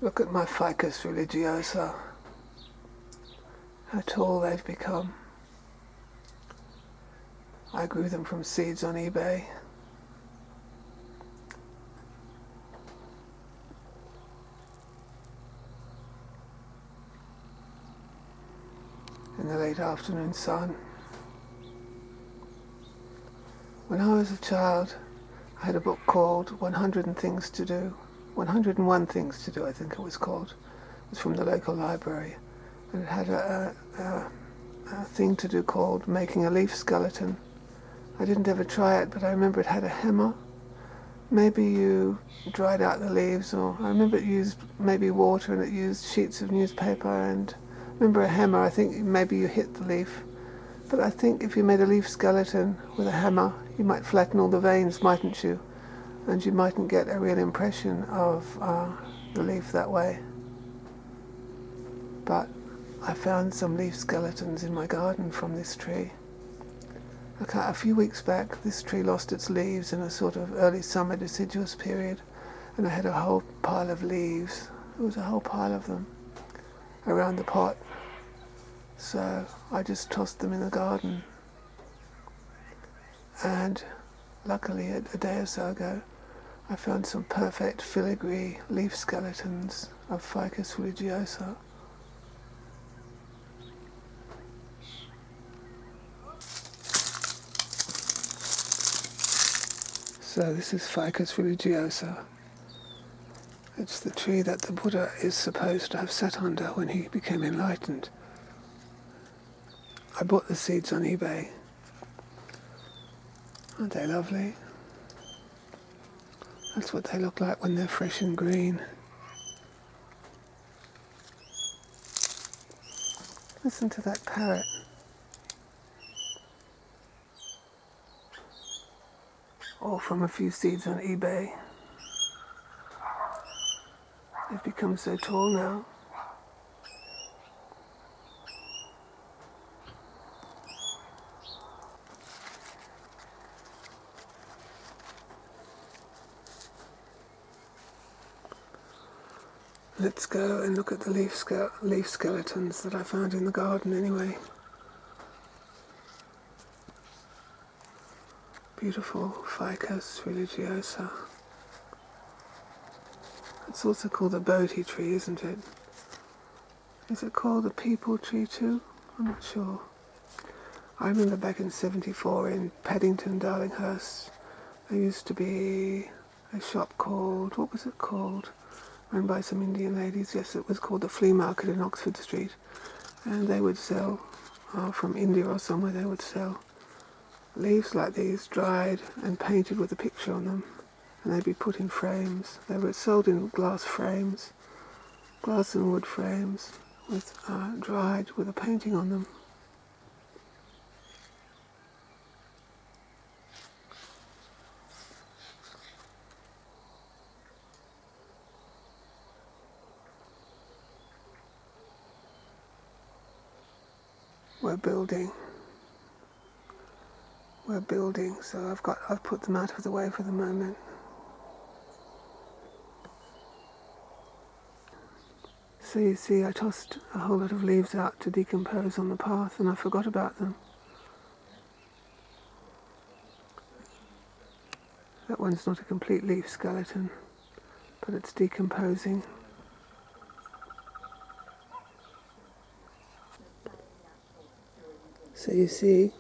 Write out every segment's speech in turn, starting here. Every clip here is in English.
Look at my Ficus religiosa, how tall they've become. I grew them from seeds on eBay. In the late afternoon sun. When I was a child, I had a book called 101 Things to Do, I think it was called. It was from the local library. And it had a thing to do called making a leaf skeleton. I didn't ever try it, but I remember it had a hammer. Maybe you dried out the leaves, or I remember it used maybe water, and it used sheets of newspaper, and I remember a hammer. I think maybe you hit the leaf. But I think if you made a leaf skeleton with a hammer, you might flatten all the veins, mightn't you? And you mightn't get a real impression of the leaf that way. But I found some leaf skeletons in my garden from this tree. A few weeks back, this tree lost its leaves in a sort of early summer deciduous period, and I had a whole pile of leaves. There was a whole pile of them around the pot. So I just tossed them in the garden. And luckily, a day or so ago, I found some perfect filigree leaf skeletons of Ficus religiosa. So this is Ficus religiosa. It's the tree that the Buddha is supposed to have sat under when he became enlightened. I bought the seeds on eBay. Aren't they lovely? That's what they look like when they're fresh and green. Listen to that parrot. All from a few seeds on eBay. They've become so tall now. Let's go and look at the leaf skeletons that I found in the garden anyway. Beautiful Ficus religiosa. It's also called the Bodhi tree, isn't it? Is it called the people tree too? I'm not sure. I remember back in '74 in Paddington, Darlinghurst, there used to be a shop called, what was it called? Run by some Indian ladies. Yes, it was called the Flea Market in Oxford Street. And they would sell, from India or somewhere, they would sell leaves like these, dried and painted with a picture on them. And they'd be put in frames. They were sold in glass frames, glass and wood frames, with dried with a painting on them. We're building, so I've put them out of the way for the moment. So you see, I tossed a whole lot of leaves out to decompose on the path, and I forgot about them. That one's not a complete leaf skeleton, but it's decomposing. So you see,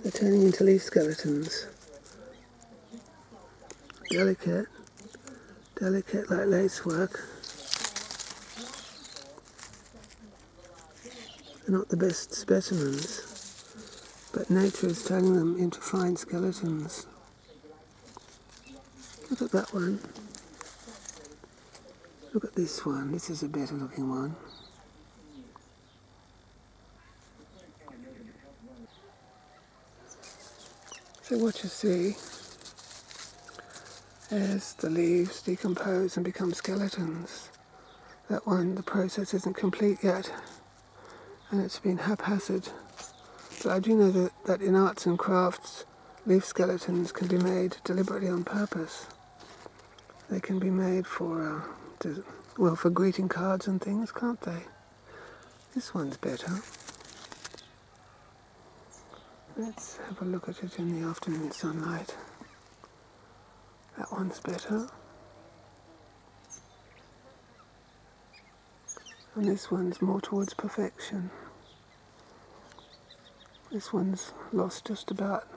they're turning into leaf skeletons. Delicate like lacework. They're not the best specimens, but nature is turning them into fine skeletons. Look at that one. Look at this one. This is a better looking one. So what you see as the leaves decompose and become skeletons. That one, the process isn't complete yet, and it's been haphazard. But I do know that in arts and crafts, leaf skeletons can be made deliberately on purpose. They can be made for well, for greeting cards and things, can't they? This one's better. Let's have a look at it in the afternoon sunlight. That one's better. And this one's more towards perfection. This one's lost just about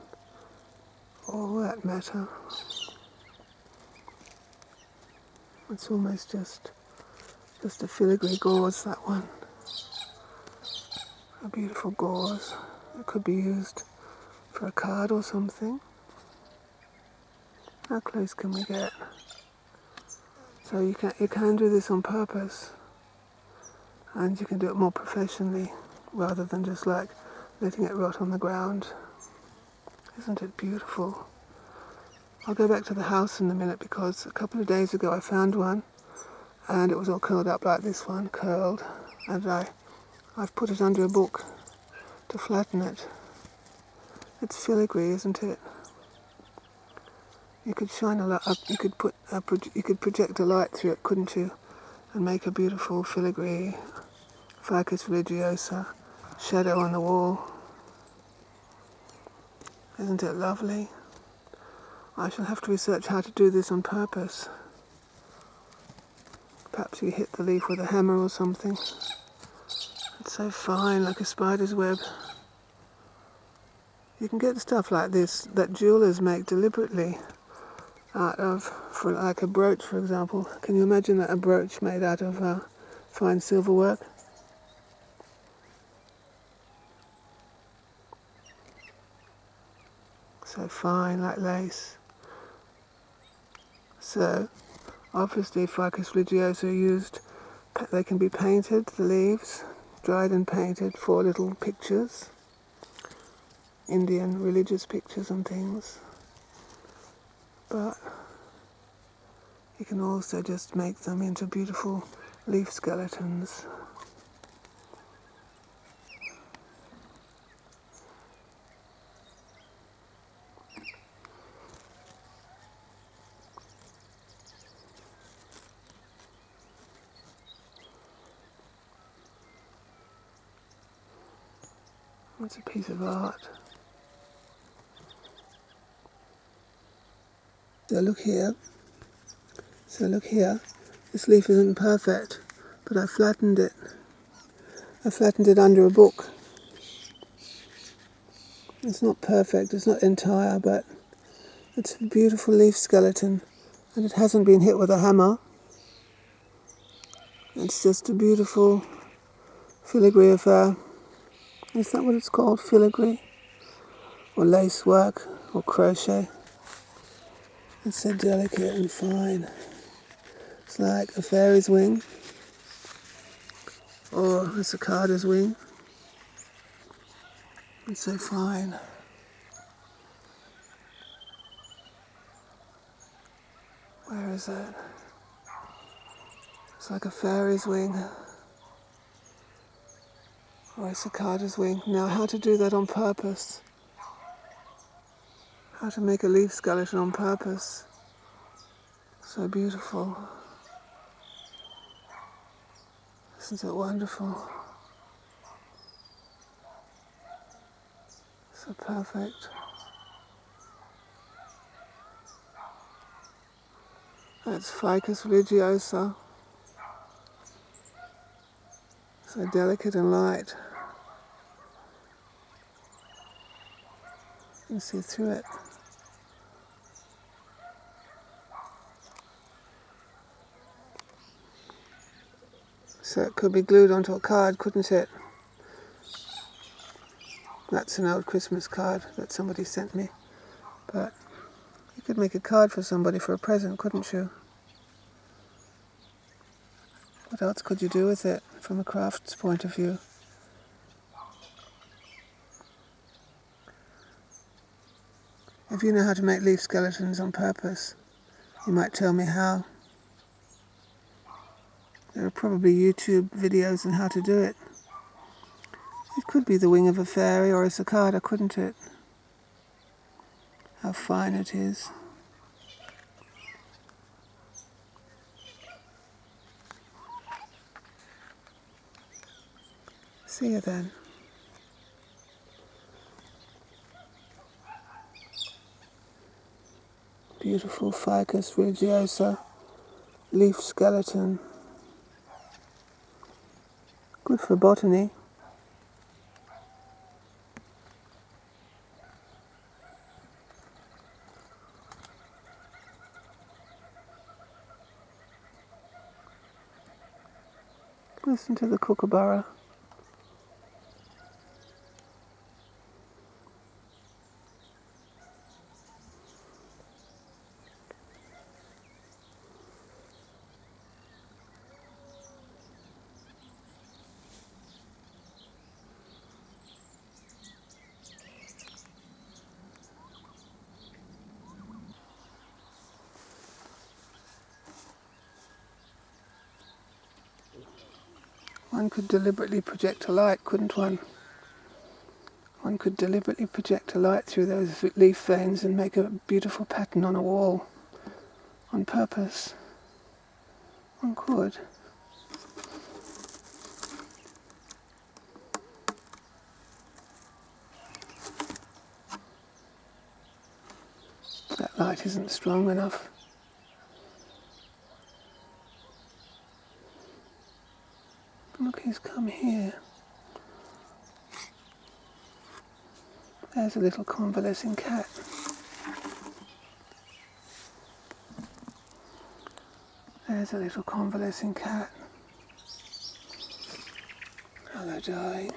all that matter. It's almost just a filigree gauze, that one. A beautiful gauze. It could be used for a card or something. How close can we get? So you can do this on purpose, and you can do it more professionally rather than just like letting it rot on the ground. Isn't it beautiful? I'll go back to the house in a minute because a couple of days ago I found one and it was all curled up like this one, curled, and I've put it under a book to flatten it. It's filigree, isn't it? You could shine a light up. You could project a light through it, couldn't you? And make a beautiful filigree, Ficus religiosa, shadow on the wall. Isn't it lovely? I shall have to research how to do this on purpose. Perhaps you hit the leaf with a hammer or something. It's so fine, like a spider's web. You can get stuff like this that jewelers make deliberately out of, for like a brooch, for example. Can you imagine that a brooch made out of fine silver work? So fine, like lace. So, obviously, Ficus religiosa are used. They can be painted, the leaves, dried and painted for little pictures, Indian religious pictures and things. But you can also just make them into beautiful leaf skeletons. It's a piece of art. So look here. This leaf isn't perfect, but I flattened it. I flattened it under a book. It's not perfect, it's not entire, but it's a beautiful leaf skeleton, and it hasn't been hit with a hammer. It's just a beautiful filigree of, is that what it's called? Filigree? Or lace work? Or crochet? It's so delicate and fine. It's like a fairy's wing, or a cicada's wing. It's so fine. Where is it? It's like a fairy's wing, or a cicada's wing. Now, how to do that on purpose? How to make a leaf skeleton on purpose? So beautiful. Isn't it wonderful? So perfect. That's Ficus religiosa. So delicate and light. You can see through it. So it could be glued onto a card, couldn't it? That's an old Christmas card that somebody sent me. But you could make a card for somebody for a present, couldn't you? What else could you do with it from a crafts point of view? If you know how to make leaf skeletons on purpose, you might tell me how. There are probably YouTube videos on how to do it. It could be the wing of a fairy or a cicada, couldn't it? How fine it is. See you then. Beautiful Ficus religiosa leaf skeleton. Good for botany. Listen to the kookaburra. One could deliberately project a light, couldn't one? One could deliberately project a light through those leaf veins and make a beautiful pattern on a wall. On purpose. One could. That light isn't strong enough. Look, he's come here. There's a little convalescing cat. There's a little convalescing cat. Hello, darling.